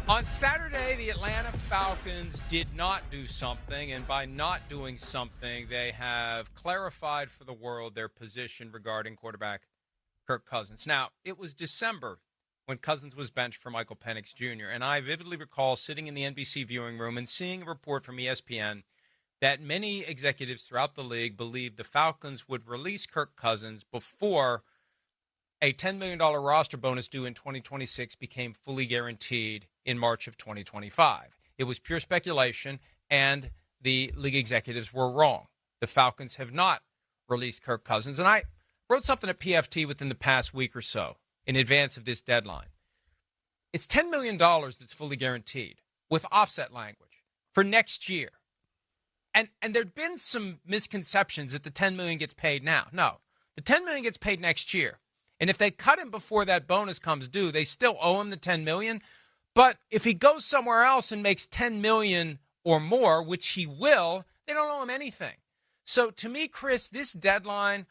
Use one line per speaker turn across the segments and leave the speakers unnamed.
On Saturday, the Atlanta Falcons did not do something, and by not doing something, they have clarified for the world their position regarding quarterback Kirk Cousins. Now, it was December when Cousins was benched for Michael Penix Jr., and I vividly recall sitting in the NBC viewing room and seeing a report from ESPN that many executives throughout the league believed the Falcons would release Kirk Cousins before a $10 million roster bonus due in 2026 became fully guaranteed in March of 2025. It was pure speculation, and the league executives were wrong. The Falcons have not released Kirk Cousins, and I wrote something at PFT within the past week or so in advance of this deadline. It's $10 million that's fully guaranteed with offset language for next year. And there'd been some misconceptions that the $10 million gets paid now. No, the $10 million gets paid next year. And if they cut him before that bonus comes due, they still owe him the $10 million. But if he goes somewhere else and makes $10 million or more, which he will, they don't owe him anything. So to me, Chris, this deadline,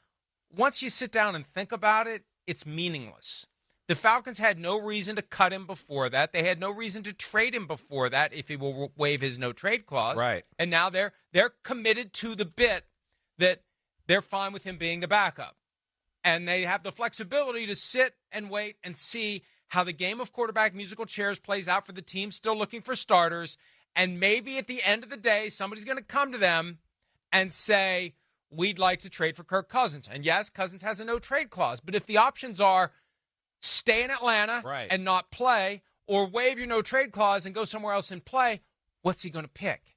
once you sit down and think about it, it's meaningless. The Falcons had no reason to cut him before that. They had no reason to trade him before that if he will waive his no-trade clause.
Right.
And now they're committed to the bit that they're fine with him being the backup. And they have the flexibility to sit and wait and see how the game of quarterback musical chairs plays out for the team still looking for starters. And maybe at the end of the day, somebody's going to come to them and say, we'd like to trade for Kirk Cousins. And yes, Cousins has a no-trade clause. But if the options are stay in Atlanta and not play, or waive your no-trade clause and go somewhere else and play, what's he going to pick?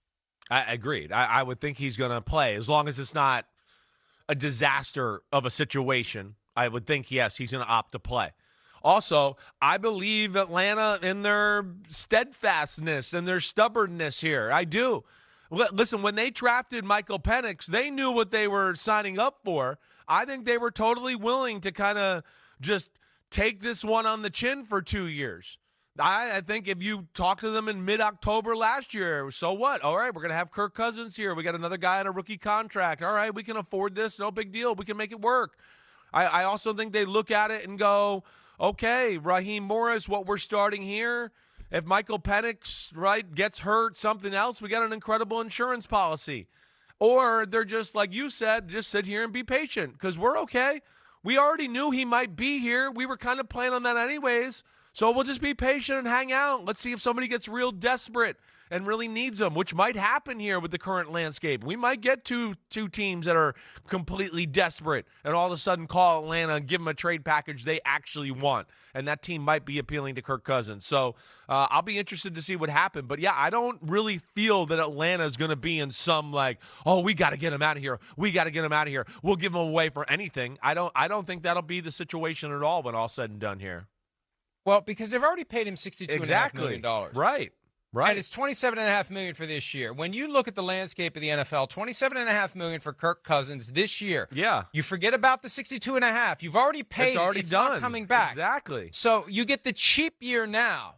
I agreed. I would think he's going to play as long as it's not a disaster of a situation. I would think, yes, he's going to opt to play. Also, I believe Atlanta in their steadfastness and their stubbornness here. I do. Listen, when they drafted Michael Penix, they knew what they were signing up for. I think they were totally willing to kind of just take this one on the chin for 2 years. I think if you talk to them in mid-October last year, so what? All right, we're going to have Kirk Cousins here. We got another guy on a rookie contract. All right, we can afford this. No big deal. We can make it work. I also think they look at it and go, okay, Raheem Morris, what we're starting here, if Michael Penix, gets hurt, something else, we got an incredible insurance policy. Or they're just, like you said, just sit here and be patient because we're okay. We already knew he might be here. We were kind of planning on that anyways. So we'll just be patient and hang out. Let's see if somebody gets real desperate and really needs them, which might happen here with the current landscape. We might get two teams that are completely desperate and all of a sudden call Atlanta and give them a trade package they actually want. And that team might be appealing to Kirk Cousins. So I'll be interested to see what happens. But, yeah, I don't really feel that Atlanta is going to be in some we got to get him out of here. We got to get him out of here. We'll give him away for anything. I don't think that'll be the situation at all when all's said and done here.
Well, because they've already paid him $62.5 million.
Right.
And it's $27.5 million for this year. When you look at the landscape of the NFL, $27.5 million for Kirk Cousins this year.
Yeah.
You forget about the $62.5. You've already paid.
It's already
it's
done.
Not coming back.
Exactly.
So you get the cheap year now.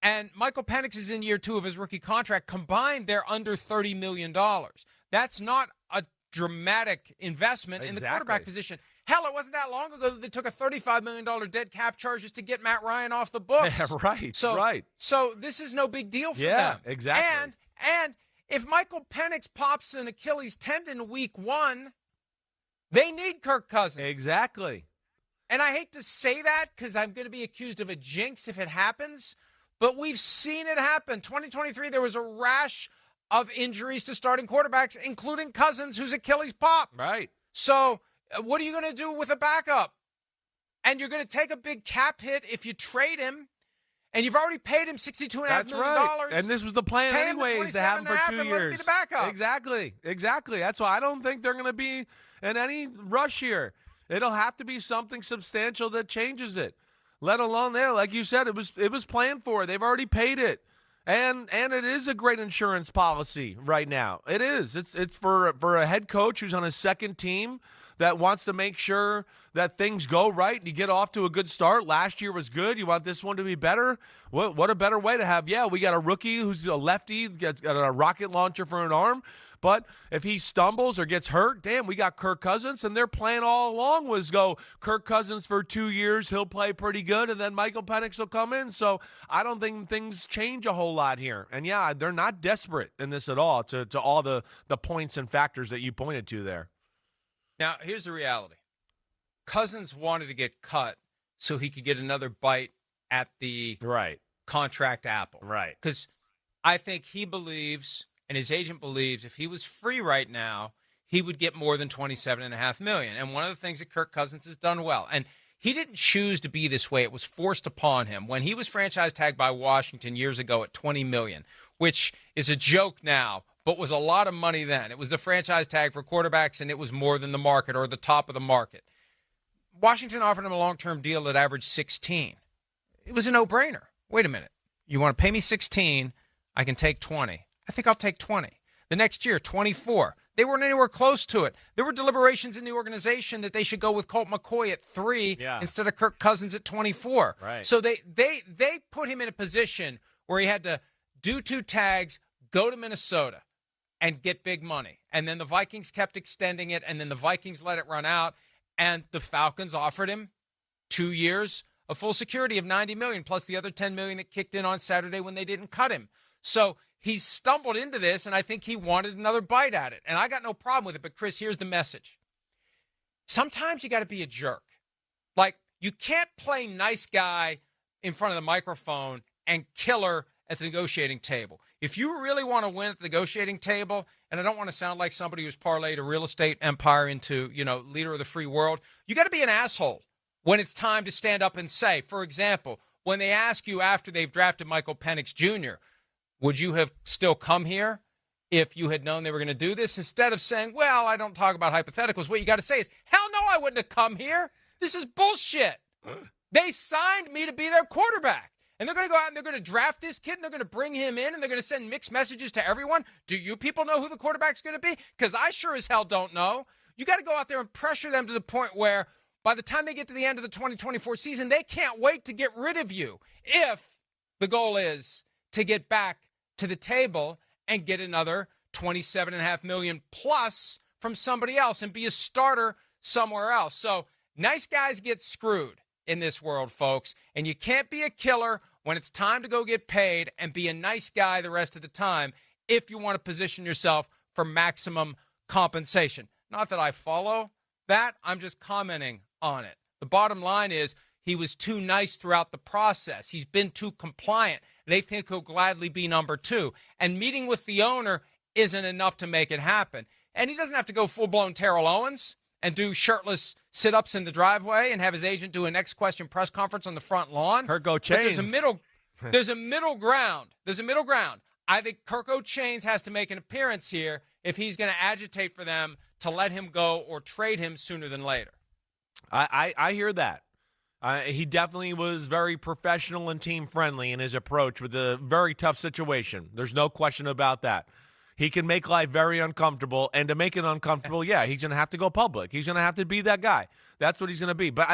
And Michael Penix is in year 2 of his rookie contract. Combined, they're under $30 million. That's not a dramatic investment in the quarterback position. Hell, it wasn't that long ago that they took a $35 million dead cap charge just to get Matt Ryan off the books.
Yeah, right.
So this is no big deal for them.
Yeah, exactly.
And if Michael Penix pops an Achilles tendon week 1, they need Kirk Cousins.
Exactly.
And I hate to say that because I'm going to be accused of a jinx if it happens, but we've seen it happen. 2023, there was a rash of injuries to starting quarterbacks, including Cousins, whose Achilles popped.
Right.
So what are you going to do with a backup? And you're going to take a big cap hit if you trade him, and you've already paid him $62.5 million.
Right. And this was the plan
Pay
anyways to have him for 2 years.
Let him be the backup.
Exactly. That's why I don't think they're going to be in any rush here. It'll have to be something substantial that changes it. Let alone there, like you said, it was planned for. They've already paid it. And it is a great insurance policy right now. It is. It's for a head coach who's on his second team. that wants to make sure that things go right and you get off to a good start. Last year was good. You want this one to be better? What a better way to have, we got a rookie who's a lefty, got a rocket launcher for an arm. But if he stumbles or gets hurt, damn, we got Kirk Cousins, and their plan all along was go Kirk Cousins for 2 years, he'll play pretty good, and then Michael Penix will come in. So I don't think things change a whole lot here. And, they're not desperate in this at all to all the points and factors that you pointed to there.
Now, here's the reality. Cousins wanted to get cut so he could get another bite at the contract apple.
Right.
Because I think he believes – and his agent believes if he was free right now, he would get more than $27.5 million. And one of the things that Kirk Cousins has done well, and he didn't choose to be this way. It was forced upon him. When he was franchise tagged by Washington years ago at $20 million, which is a joke now, but was a lot of money then. It was the franchise tag for quarterbacks, and it was more than the market or the top of the market. Washington offered him a long-term deal that averaged 16. It was a no-brainer. Wait a minute. You want to pay me 16, I can take 20. I think I'll take 20. The next year, 24. They weren't anywhere close to it. There were deliberations in the organization that they should go with Colt McCoy at 3 instead of Kirk Cousins at 24.
Right.
So they put him in a position where he had to do 2 tags, go to Minnesota, and get big money. And then the Vikings kept extending it, and then the Vikings let it run out, and the Falcons offered him 2 years of full security of $90 million, plus the other $10 million that kicked in on Saturday when they didn't cut him. So he's stumbled into this, and I think he wanted another bite at it. And I got no problem with it, but Chris, here's the message. Sometimes you got to be a jerk. Like, you can't play nice guy in front of the microphone and killer at the negotiating table. If you really want to win at the negotiating table, and I don't want to sound like somebody who's parlayed a real estate empire into, leader of the free world, you got to be an asshole when it's time to stand up and say, for example, when they ask you after they've drafted Michael Penix Jr., would you have still come here if you had known they were going to do this? Instead of saying, well, I don't talk about hypotheticals, what you got to say is, hell no, I wouldn't have come here. This is bullshit. They signed me to be their quarterback. And they're going to go out and they're going to draft this kid and they're going to bring him in and they're going to send mixed messages to everyone. Do you people know who the quarterback's going to be? Because I sure as hell don't know. You got to go out there and pressure them to the point where by the time they get to the end of the 2024 season, they can't wait to get rid of you if the goal is to get back to the table and get another $27.5 million plus from somebody else and be a starter somewhere else. So nice guys get screwed in this world, folks, and you can't be a killer when it's time to go get paid and be a nice guy the rest of the time if you want to position yourself for maximum compensation. Not that I follow that, I'm just commenting on it. The bottom line is he was too nice throughout the process. He's been too compliant. They think he'll gladly be number 2. And meeting with the owner isn't enough to make it happen. And he doesn't have to go full-blown Terrell Owens and do shirtless sit-ups in the driveway and have his agent do a next question press conference on the front lawn.
Kirk O'Chains.
There's a middle ground. I think Kirk O'Chains has to make an appearance here if he's going to agitate for them to let him go or trade him sooner than later.
I hear that. He definitely was very professional and team-friendly in his approach with a very tough situation. There's no question about that. He can make life very uncomfortable, and to make it uncomfortable, he's going to have to go public. He's going to have to be that guy. That's what he's going to be. But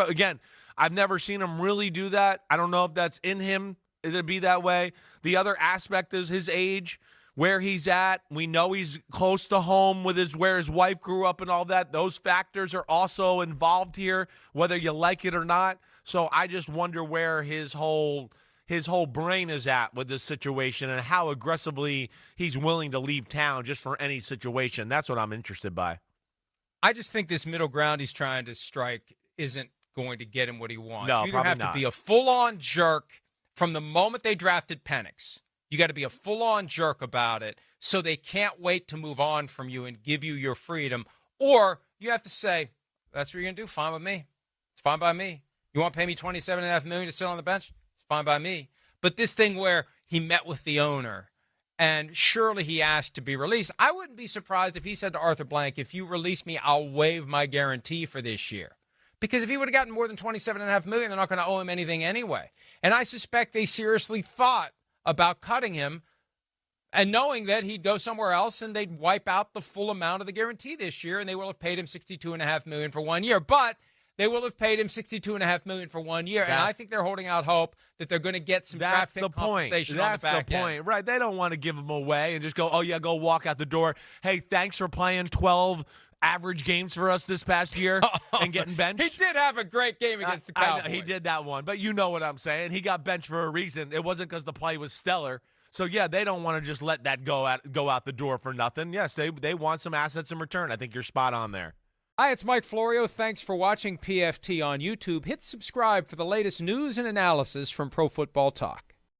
again, I've never seen him really do that. I don't know if that's in him. Is it be that way? The other aspect is his age, where he's at. We know he's close to home with where his wife grew up and all that. Those factors are also involved here, whether you like it or not. So I just wonder where his whole brain is at with this situation and how aggressively he's willing to leave town just for any situation. That's what I'm interested by.
I just think this middle ground he's trying to strike isn't going to get him what he wants.
No,
you either have to be a full-on jerk from the moment they drafted Penix. You got to be a full-on jerk about it so they can't wait to move on from you and give you your freedom. Or you have to say, that's what you're going to do? Fine with me. It's fine by me. You want to pay me $27.5 million to sit on the bench? It's fine by me. But this thing where he met with the owner and surely he asked to be released, I wouldn't be surprised if he said to Arthur Blank, if you release me, I'll waive my guarantee for this year. Because if he would have gotten more than $27.5 million, they're not going to owe him anything anyway. And I suspect they seriously thought about cutting him And knowing that he'd go somewhere else and they'd wipe out the full amount of the guarantee this year, and they will have paid him $62.5 million for 1 year. But they will have paid him $62.5 million for 1 year, and I think they're holding out hope that they're going to get some draft pick compensation on the back end.
That's the point, right? They don't want to give him away and just go, oh yeah, go walk out the door. Hey, thanks for playing 12 average games for us this past year and getting benched.
He did have a great game against the Cowboys.
I know, he did that one, but you know what I'm saying. He got benched for a reason. It wasn't because the play was stellar. So, yeah, they don't want to just let that go out the door for nothing. Yes, they want some assets in return. I think you're spot on there.
Hi, it's Mike Florio. Thanks for watching PFT on YouTube. Hit subscribe for the latest news and analysis from Pro Football Talk.